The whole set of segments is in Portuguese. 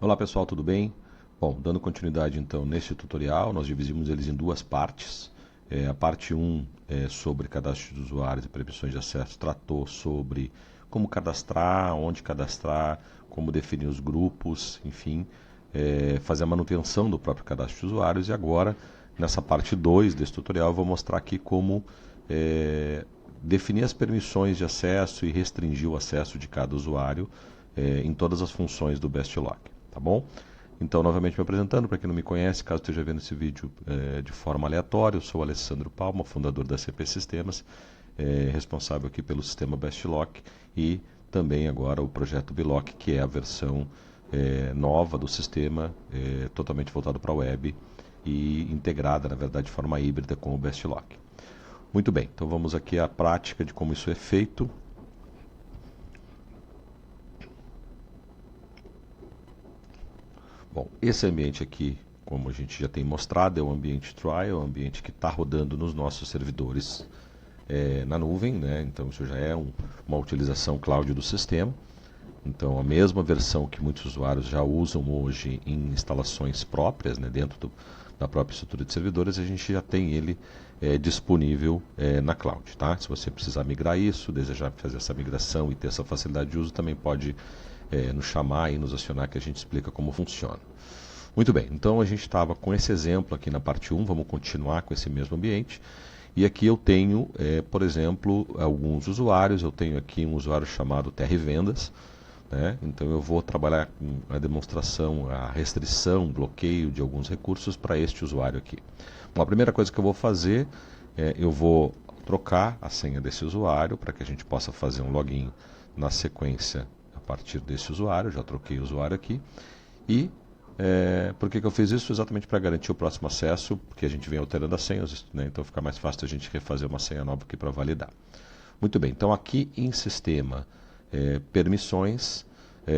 Olá pessoal, tudo bem? Bom, dando continuidade então neste tutorial, nós dividimos eles em duas partes. A parte 1 é sobre cadastro de usuários e permissões de acesso, tratou sobre como cadastrar, onde cadastrar, como definir os grupos, enfim, fazer a manutenção do próprio cadastro de usuários. E agora, nessa parte 2 desse tutorial, eu vou mostrar aqui como definir as permissões de acesso e restringir o acesso de cada usuário em todas as funções do BestLock. Tá bom? Então, novamente me apresentando, para quem não me conhece, caso esteja vendo esse vídeo de forma aleatória, eu sou o Alessandro Palma, fundador da CP Sistemas, responsável aqui pelo sistema BestLock e também agora o projeto Belock, que é a versão nova do sistema, totalmente voltado para a web e integrada, na verdade, de forma híbrida com o BestLock. Muito bem, então vamos aqui à prática de como isso é feito. Bom, esse ambiente aqui, como a gente já tem mostrado, é o ambiente trial, é o ambiente que está rodando nos nossos servidores na nuvem, né? Então isso já é uma utilização cloud do sistema. Então a mesma versão que muitos usuários já usam hoje em instalações próprias, né, dentro da própria estrutura de servidores, a gente já tem ele disponível na cloud. Tá? Se você precisar migrar isso, desejar fazer essa migração e ter essa facilidade de uso, também pode nos chamar e nos acionar que a gente explica como funciona. Muito bem, então a gente estava com esse exemplo aqui na parte 1, vamos continuar com esse mesmo ambiente. E aqui eu tenho, por exemplo, alguns usuários, eu tenho aqui um usuário chamado TR Vendas, né? Então eu vou trabalhar com a demonstração, a restrição, bloqueio de alguns recursos para este usuário aqui. Bom, a primeira coisa que eu vou fazer, eu vou trocar a senha desse usuário para que a gente possa fazer um login na sequência a partir desse usuário, já troquei o usuário aqui. E por que eu fiz isso? Exatamente para garantir o próximo acesso, porque a gente vem alterando as senhas, né? Então fica mais fácil a gente refazer uma senha nova aqui para validar. Muito bem, então aqui em sistema, permissões,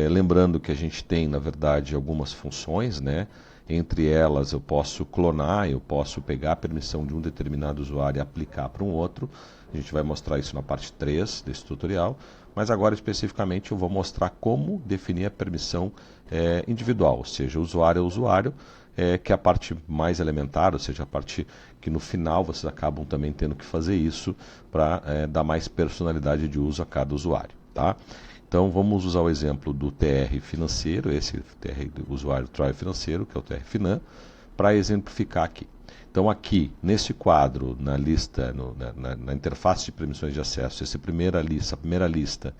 lembrando que a gente tem, na verdade, algumas funções, né? Entre elas eu posso clonar, eu posso pegar a permissão de um determinado usuário e aplicar para um outro. A gente vai mostrar isso na parte 3 desse tutorial, mas agora especificamente eu vou mostrar como definir a permissão individual, ou seja, usuário a usuário, que é a parte mais elementar, ou seja, a parte que no final vocês acabam também tendo que fazer isso para dar mais personalidade de uso a cada usuário. Tá? Então vamos usar o exemplo do TR financeiro, esse TR do usuário trial financeiro, que é o TR Finan, para exemplificar aqui. Então aqui, nesse quadro, na lista, na interface de permissões de acesso, a primeira lista,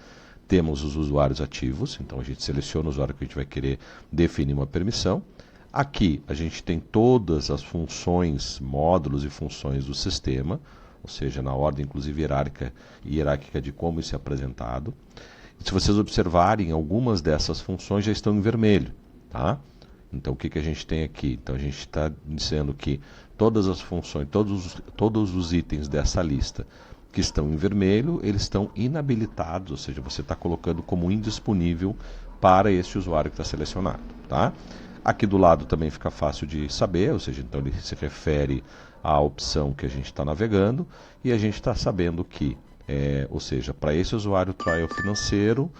temos os usuários ativos, então a gente seleciona o usuário que a gente vai querer definir uma permissão. Aqui a gente tem todas as funções, módulos e funções do sistema, ou seja, na ordem inclusive hierárquica de como isso é apresentado. Se vocês observarem, algumas dessas funções já estão em vermelho. Tá? Então o que a gente tem aqui? Então a gente está dizendo que todas as funções, todos os itens dessa lista que estão em vermelho, eles estão inabilitados, ou seja, você está colocando como indisponível para esse usuário que está selecionado. Tá? Aqui do lado também fica fácil de saber, ou seja, então ele se refere à opção que a gente está navegando e a gente está sabendo que ou seja, para esse usuário trial financeiro,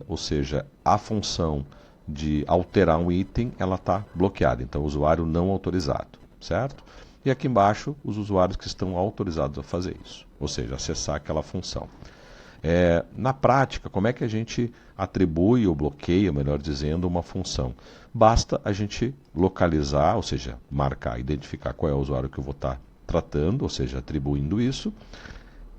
ou seja, a função de alterar um item, ela está bloqueada, então usuário não autorizado, certo? E aqui embaixo, os usuários que estão autorizados a fazer isso, ou seja, acessar aquela função. Na prática, como é que a gente atribui ou bloqueia, melhor dizendo, uma função? Basta a gente localizar, ou seja, marcar, identificar qual é o usuário que eu vou estar tratando, ou seja, atribuindo isso,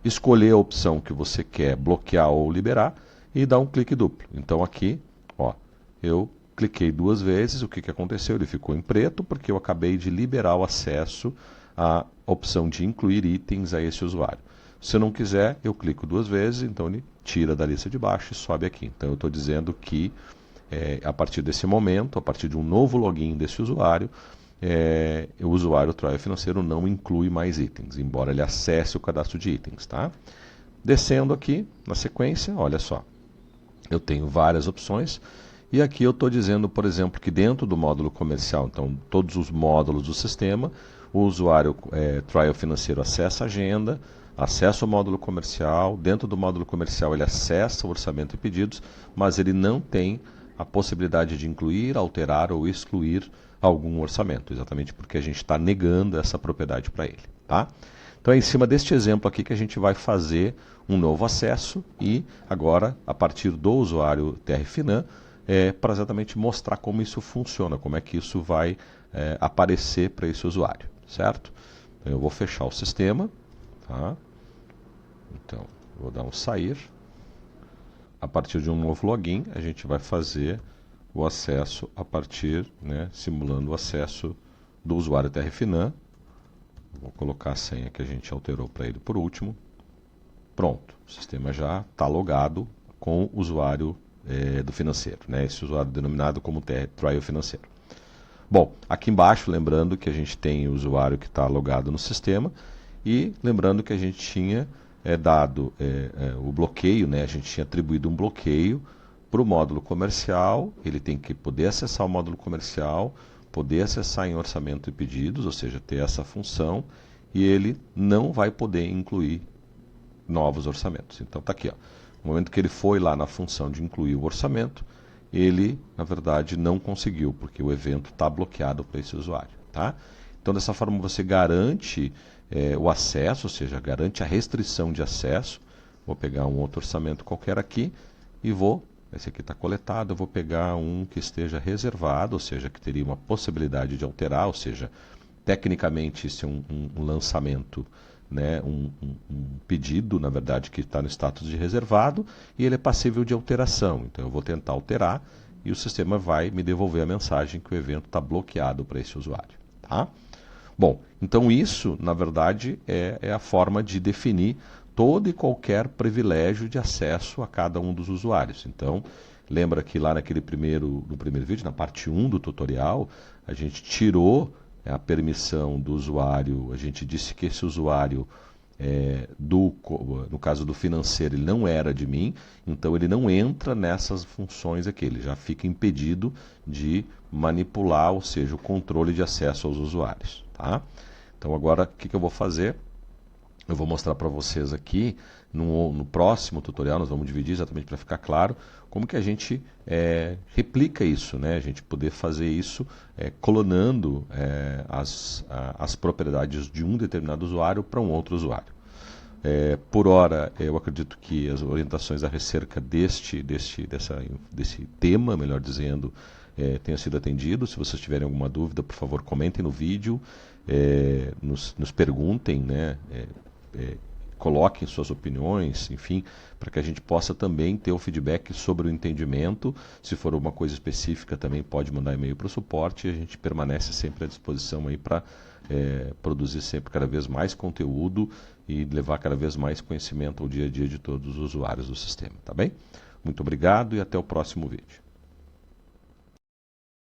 escolher a opção que você quer bloquear ou liberar e dar um clique duplo. Então aqui, ó, eu cliquei 2 vezes, o que aconteceu? Ele ficou em preto porque eu acabei de liberar o acesso à opção de incluir itens a esse usuário. Se eu não quiser, eu clico 2 vezes, então ele tira da lista de baixo e sobe aqui. Então eu estou dizendo que a partir desse momento, a partir de um novo login desse usuário, o usuário trial financeiro não inclui mais itens, embora ele acesse o cadastro de itens. Tá? Descendo aqui, na sequência, olha só, eu tenho várias opções, e aqui eu estou dizendo, por exemplo, que dentro do módulo comercial, então todos os módulos do sistema, o usuário trial financeiro acessa a agenda, acessa o módulo comercial, dentro do módulo comercial ele acessa o orçamento e pedidos, mas ele não tem a possibilidade de incluir, alterar ou excluir algum orçamento, exatamente porque a gente está negando essa propriedade para ele. Tá? Então é em cima deste exemplo aqui que a gente vai fazer um novo acesso e agora, a partir do usuário TR-Finan, para exatamente mostrar como isso funciona, como é que isso vai aparecer para esse usuário, certo? Então, eu vou fechar o sistema, tá? Então, vou dar um sair. A partir de um novo login, a gente vai fazer o acesso a partir, simulando o acesso do usuário TR-Finan. Vou colocar a senha que a gente alterou para ele por último. Pronto, o sistema já está logado com o usuário do financeiro, esse usuário denominado como Trial Financeiro. Bom, aqui embaixo, lembrando que a gente tem o usuário que está logado no sistema e lembrando que a gente tinha dado o bloqueio, a gente tinha atribuído um bloqueio para o módulo comercial, ele tem que poder acessar o módulo comercial, poder acessar em orçamento e pedidos, ou seja, ter essa função, e ele não vai poder incluir novos orçamentos. Então está aqui, ó. No momento que ele foi lá na função de incluir o orçamento, ele, na verdade, não conseguiu, porque o evento está bloqueado para esse usuário. Tá? Então, dessa forma, você garante o acesso, ou seja, garante a restrição de acesso. Vou pegar um outro orçamento qualquer aqui e esse aqui está coletado, eu vou pegar um que esteja reservado, ou seja, que teria uma possibilidade de alterar, ou seja, tecnicamente isso é um lançamento, um pedido, na verdade, que está no status de reservado e ele é passível de alteração. Então eu vou tentar alterar e o sistema vai me devolver a mensagem que o evento está bloqueado para esse usuário. Tá? Bom, então isso, na verdade, é a forma de definir todo e qualquer privilégio de acesso a cada um dos usuários. Então, lembra que lá no primeiro vídeo, na parte 1 do tutorial, a gente tirou a permissão do usuário, a gente disse que esse usuário, no caso do financeiro, ele não era de mim, então ele não entra nessas funções aqui, ele já fica impedido de manipular, ou seja, o controle de acesso aos usuários. Tá? Então agora, o que eu vou fazer? Eu vou mostrar para vocês aqui, no próximo tutorial, nós vamos dividir exatamente para ficar claro, como que a gente replica isso, a gente poder fazer isso clonando as propriedades de um determinado usuário para um outro usuário. Por hora, eu acredito que as orientações acerca desse tema, melhor dizendo, tenham sido atendidos. Se vocês tiverem alguma dúvida, por favor, comentem no vídeo, nos perguntem, coloquem suas opiniões, enfim, para que a gente possa também ter o feedback sobre o entendimento. Se for alguma coisa específica, também pode mandar e-mail para o suporte e a gente permanece sempre à disposição aí para produzir sempre cada vez mais conteúdo e levar cada vez mais conhecimento ao dia a dia de todos os usuários do sistema, tá bem? Muito obrigado e até o próximo vídeo.